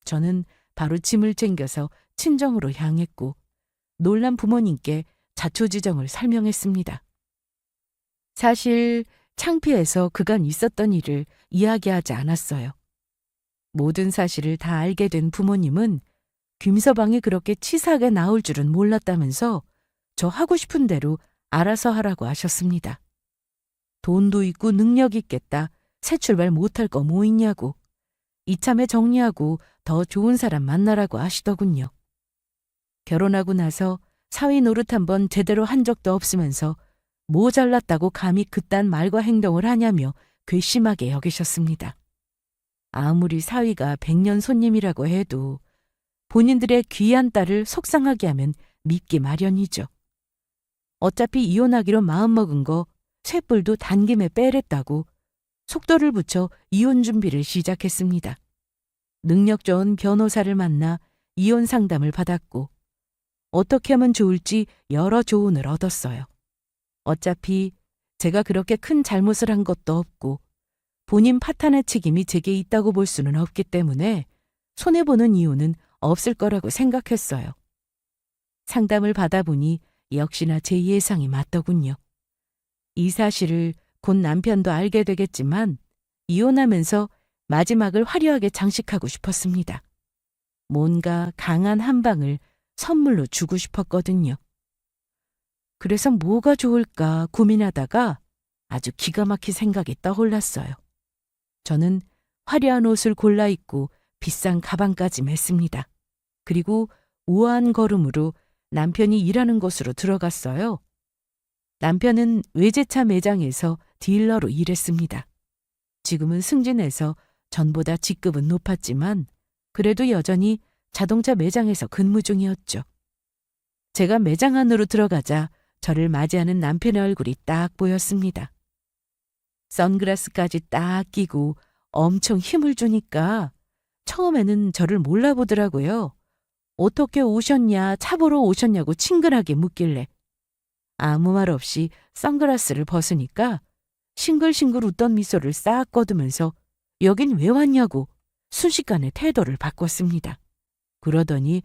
저는 바로 짐을 챙겨서 친정으로 향했고 놀란 부모님께 자초지정을 설명했습니다. 사실 창피해서 그간 있었던 일을 이야기하지 않았어요. 모든 사실을 다 알게 된 부모님은 김서방이 그렇게 치사하게 나올 줄은 몰랐다면서 저 하고 싶은 대로 알아서 하라고 하셨습니다. 돈도 있고 능력 있겠다. 새 출발 못할 거 뭐 있냐고. 이참에 정리하고 더 좋은 사람 만나라고 하시더군요. 결혼하고 나서 사위 노릇 한번 제대로 한 적도 없으면서 뭐 잘났다고 감히 그딴 말과 행동을 하냐며 괘씸하게 여기셨습니다. 아무리 사위가 100년 손님이라고 해도 본인들의 귀한 딸을 속상하게 하면 믿기 마련이죠. 어차피 이혼하기로 마음먹은 거 쇳불도 단김에 빼랬다고 속도를 붙여 이혼 준비를 시작했습니다. 능력 좋은 변호사를 만나 이혼 상담을 받았고 어떻게 하면 좋을지 여러 조언을 얻었어요. 어차피 제가 그렇게 큰 잘못을 한 것도 없고 본인 파탄의 책임이 제게 있다고 볼 수는 없기 때문에 손해보는 이유는 없을 거라고 생각했어요. 상담을 받아보니 역시나 제 예상이 맞더군요. 이 사실을 곧 남편도 알게 되겠지만 이혼하면서 마지막을 화려하게 장식하고 싶었습니다. 뭔가 강한 한 방을 선물로 주고 싶었거든요. 그래서 뭐가 좋을까 고민하다가 아주 기가 막힌 생각이 떠올랐어요. 저는 화려한 옷을 골라 입고 비싼 가방까지 맸습니다. 그리고 우아한 걸음으로 남편이 일하는 곳으로 들어갔어요. 남편은 외제차 매장에서 딜러로 일했습니다. 지금은 승진해서 전보다 직급은 높았지만 그래도 여전히 자동차 매장에서 근무 중이었죠. 제가 매장 안으로 들어가자 저를 맞이하는 남편의 얼굴이 딱 보였습니다. 선글라스까지 딱 끼고 엄청 힘을 주니까 처음에는 저를 몰라보더라고요. 어떻게 오셨냐, 차 보러 오셨냐고 친근하게 묻길래 아무 말 없이 선글라스를 벗으니까 싱글싱글 웃던 미소를 싹 거두면서 여긴 왜 왔냐고 순식간에 태도를 바꿨습니다. 그러더니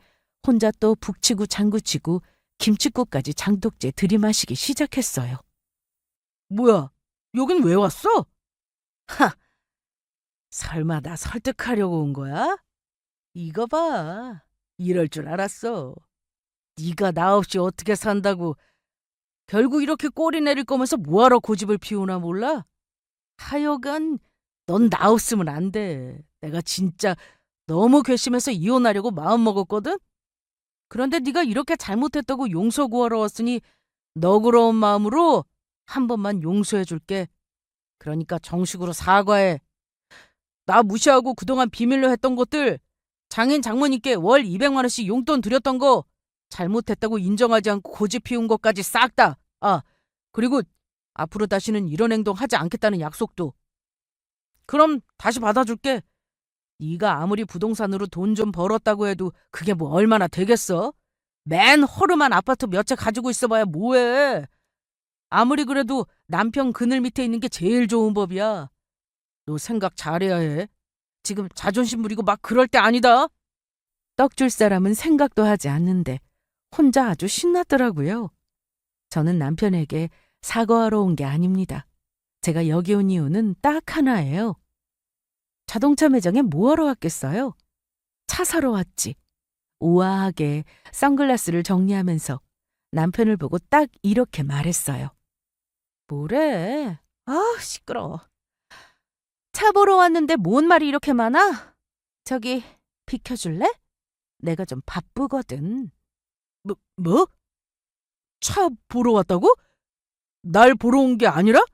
혼자 또 북치고 장구치고 김칫국까지 장독제 들이마시기 시작했어요. 뭐야, 여긴 왜 왔어? 하! 설마 나 설득하려고 온 거야? 이거 봐. 이럴 줄 알았어. 네가 나 없이 어떻게 산다고. 결국 이렇게 꼬리 내릴 거면서 뭐하러 고집을 피우나 몰라? 하여간 넌 나 없으면 안 돼. 내가 진짜 너무 괘씸해서 이혼하려고 마음먹었거든? 그런데 네가 이렇게 잘못했다고 용서 구하러 왔으니 너그러운 마음으로 한 번만 용서해줄게. 그러니까 정식으로 사과해. 나 무시하고 그동안 비밀로 했던 것들, 장인 장모님께 월 200만 원씩 용돈 드렸던 거, 잘못했다고 인정하지 않고 고집 피운 것까지 싹 다. 그리고 앞으로 다시는 이런 행동 하지 않겠다는 약속도. 그럼 다시 받아줄게. 네가 아무리 부동산으로 돈 좀 벌었다고 해도 그게 뭐 얼마나 되겠어? 맨 허름한 아파트 몇 채 가지고 있어봐야 뭐해. 아무리 그래도 남편 그늘 밑에 있는 게 제일 좋은 법이야. 너 생각 잘해야 해. 지금 자존심 부리고 막 그럴 때 아니다. 떡 줄 사람은 생각도 하지 않는데 혼자 아주 신났더라고요. 저는 남편에게 사과하러 온 게 아닙니다. 제가 여기 온 이유는 딱 하나예요. 자동차 매장에 뭐하러 왔겠어요? 차 사러 왔지. 우아하게 선글라스를 정리하면서 남편을 보고 딱 이렇게 말했어요. 뭐래? 시끄러워. 차 보러 왔는데 뭔 말이 이렇게 많아? 저기 비켜줄래? 내가 좀 바쁘거든. 뭐? 차 보러 왔다고? 날 보러 온 게 아니라?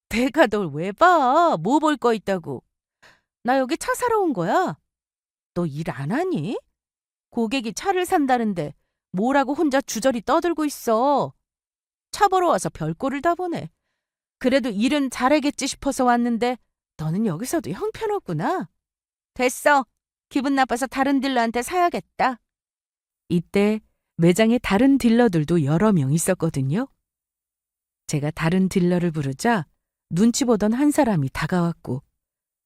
내가 널 왜 봐? 뭐 볼 거 있다고. 나 여기 차 사러 온 거야. 너 일 안 하니? 고객이 차를 산다는데 뭐라고 혼자 주저리 떠들고 있어. 차 보러 와서 별꼴을 다 보네. 그래도 일은 잘하겠지 싶어서 왔는데 너는 여기서도 형편없구나. 됐어. 기분 나빠서 다른 딜러한테 사야겠다. 이때 매장에 다른 딜러들도 여러 명 있었거든요. 제가 다른 딜러를 부르자 눈치 보던 한 사람이 다가왔고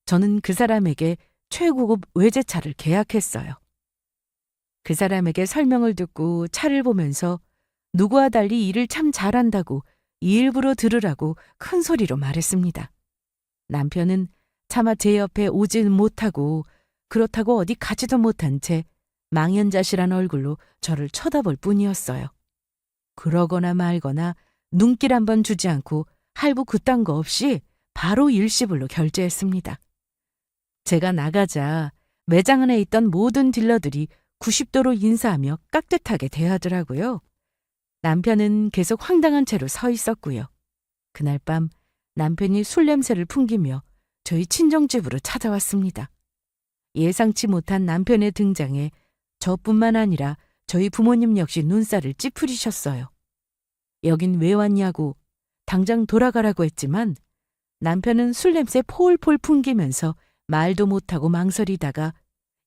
저는 그 사람에게 최고급 외제차를 계약했어요. 그 사람에게 설명을 듣고 차를 보면서 누구와 달리 일을 참 잘한다고 일부러 들으라고 큰 소리로 말했습니다. 남편은 차마 제 옆에 오지는 못하고 그렇다고 어디 가지도 못한 채 망연자실한 얼굴로 저를 쳐다볼 뿐이었어요. 그러거나 말거나 눈길 한 번 주지 않고 할부 그딴 거 없이 바로 일시불로 결제했습니다. 제가 나가자 매장 안에 있던 모든 딜러들이 90도로 인사하며 깍듯하게 대하더라고요. 남편은 계속 황당한 채로 서 있었고요. 그날 밤 남편이 술 냄새를 풍기며 저희 친정집으로 찾아왔습니다. 예상치 못한 남편의 등장에 저뿐만 아니라 저희 부모님 역시 눈살을 찌푸리셨어요. 여긴 왜 왔냐고 당장 돌아가라고 했지만 남편은 술 냄새 폴폴 풍기면서 말도 못하고 망설이다가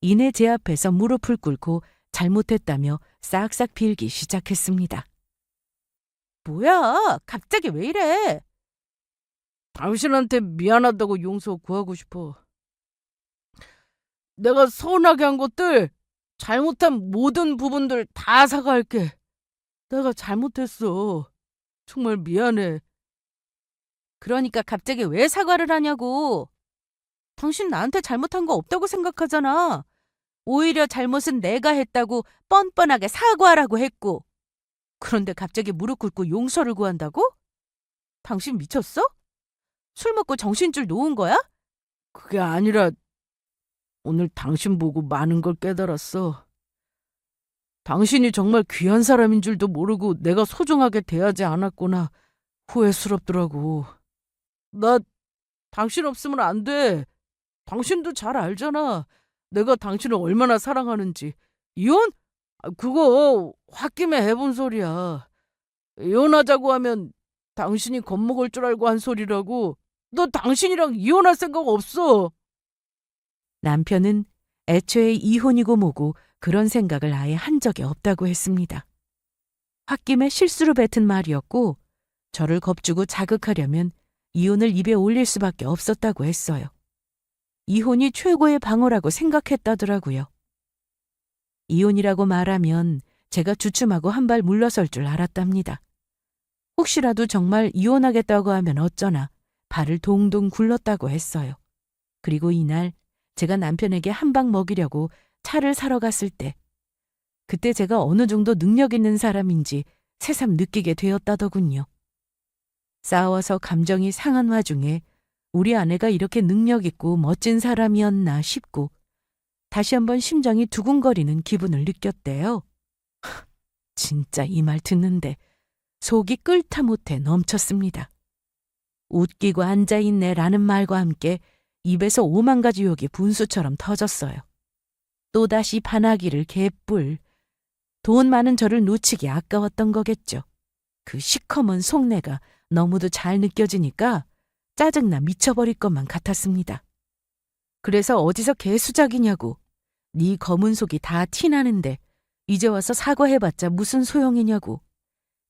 이내 제 앞에서 무릎을 꿇고 잘못했다며 싹싹 빌기 시작했습니다. 뭐야? 갑자기 왜 이래? 당신한테 미안하다고 용서 구하고 싶어. 내가 서운하게 한 것들, 잘못한 모든 부분들 다 사과할게. 내가 잘못했어. 정말 미안해. 그러니까 갑자기 왜 사과를 하냐고. 당신 나한테 잘못한 거 없다고 생각하잖아. 오히려 잘못은 내가 했다고 뻔뻔하게 사과하라고 했고. 그런데 갑자기 무릎 꿇고 용서를 구한다고? 당신 미쳤어? 술 먹고 정신줄 놓은 거야? 그게 아니라 오늘 당신 보고 많은 걸 깨달았어. 당신이 정말 귀한 사람인 줄도 모르고 내가 소중하게 대하지 않았구나. 후회스럽더라고. 나 당신 없으면 안 돼. 당신도 잘 알잖아. 내가 당신을 얼마나 사랑하는지. 이혼? 그거 홧김에 해본 소리야. 이혼하자고 하면 당신이 겁먹을 줄 알고 한 소리라고. 너 당신이랑 이혼할 생각 없어. 남편은 애초에 이혼이고 뭐고 그런 생각을 아예 한 적이 없다고 했습니다. 홧김에 실수로 뱉은 말이었고 저를 겁주고 자극하려면 이혼을 입에 올릴 수밖에 없었다고 했어요. 이혼이 최고의 방어라고 생각했다더라고요. 이혼이라고 말하면 제가 주춤하고 한 발 물러설 줄 알았답니다. 혹시라도 정말 이혼하겠다고 하면 어쩌나 발을 동동 굴렀다고 했어요. 그리고 이날 제가 남편에게 한 방 먹이려고 차를 사러 갔을 때 그때 제가 어느 정도 능력 있는 사람인지 새삼 느끼게 되었다더군요. 싸워서 감정이 상한 와중에 우리 아내가 이렇게 능력 있고 멋진 사람이었나 싶고 다시 한번 심장이 두근거리는 기분을 느꼈대요. 진짜 이 말 듣는데 속이 끓다 못해 넘쳤습니다. 웃기고 앉아있네라는 말과 함께 입에서 5만 가지 욕이 분수처럼 터졌어요. 또다시 반하기를 개뿔. 돈 많은 저를 놓치기 아까웠던 거겠죠. 그 시커먼 속내가 너무도 잘 느껴지니까 짜증나 미쳐버릴 것만 같았습니다. 그래서 어디서 개수작이냐고. 네 검은 속이 다 티나는데 이제 와서 사과해봤자 무슨 소용이냐고.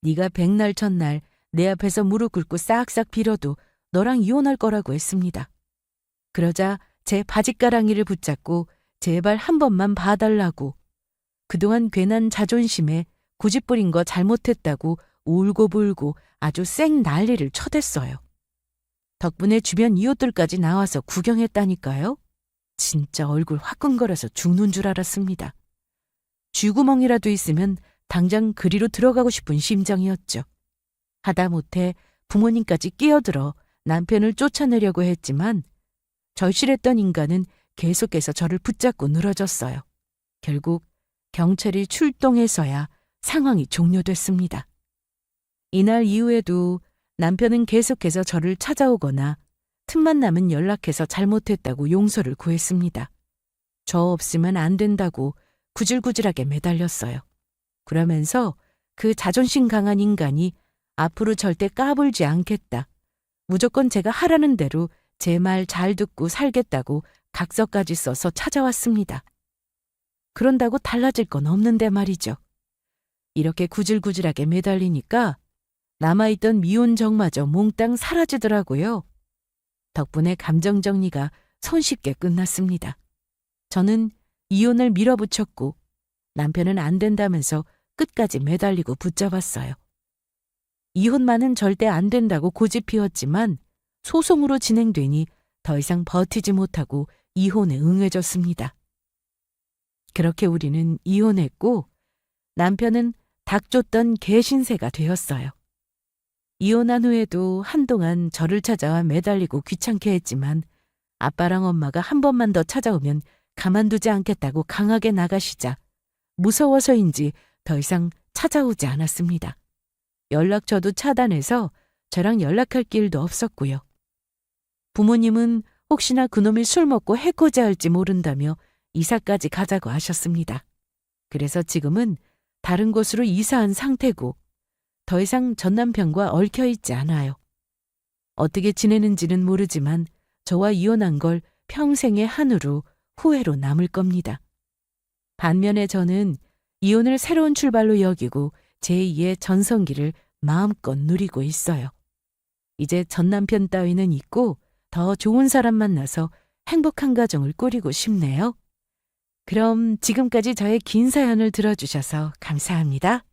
네가 백날 첫날 내 앞에서 무릎 꿇고 싹싹 빌어도 너랑 이혼할 거라고 했습니다. 그러자 제 바짓가랑이를 붙잡고 제발 한 번만 봐달라고. 그동안 괜한 자존심에 고집부린 거 잘못했다고 울고불고 아주 쌩 난리를 쳐댔어요. 덕분에 주변 이웃들까지 나와서 구경했다니까요. 진짜 얼굴 화끈거려서 죽는 줄 알았습니다. 쥐구멍이라도 있으면 당장 그리로 들어가고 싶은 심정이었죠. 하다못해 부모님까지 끼어들어 남편을 쫓아내려고 했지만 절실했던 인간은 계속해서 저를 붙잡고 늘어졌어요. 결국 경찰이 출동해서야 상황이 종료됐습니다. 이날 이후에도 남편은 계속해서 저를 찾아오거나 틈만 나면 연락해서 잘못했다고 용서를 구했습니다. 저 없으면 안 된다고 구질구질하게 매달렸어요. 그러면서 그 자존심 강한 인간이 앞으로 절대 까불지 않겠다. 무조건 제가 하라는 대로 제 말 잘 듣고 살겠다고 각서까지 써서 찾아왔습니다. 그런다고 달라질 건 없는데 말이죠. 이렇게 구질구질하게 매달리니까 남아있던 미운 정마저 몽땅 사라지더라고요. 덕분에 감정 정리가 손쉽게 끝났습니다. 저는 이혼을 밀어붙였고 남편은 안 된다면서 끝까지 매달리고 붙잡았어요. 이혼만은 절대 안 된다고 고집 피웠지만 소송으로 진행되니 더 이상 버티지 못하고 이혼에 응해졌습니다. 그렇게 우리는 이혼했고 남편은 닭 쫓던 개신세가 되었어요. 이혼한 후에도 한동안 저를 찾아와 매달리고 귀찮게 했지만 아빠랑 엄마가 한 번만 더 찾아오면 가만두지 않겠다고 강하게 나가시자 무서워서인지 더 이상 찾아오지 않았습니다. 연락처도 차단해서 저랑 연락할 길도 없었고요. 부모님은 혹시나 그놈이 술 먹고 해코지 할지 모른다며 이사까지 가자고 하셨습니다. 그래서 지금은 다른 곳으로 이사한 상태고 더 이상 전 남편과 얽혀있지 않아요. 어떻게 지내는지는 모르지만 저와 이혼한 걸 평생의 한으로 후회로 남을 겁니다. 반면에 저는 이혼을 새로운 출발로 여기고 제2의 전성기를 마음껏 누리고 있어요. 이제 전 남편 따위는 있고 더 좋은 사람 만나서 행복한 가정을 꾸리고 싶네요. 그럼 지금까지 저의 긴 사연을 들어주셔서 감사합니다.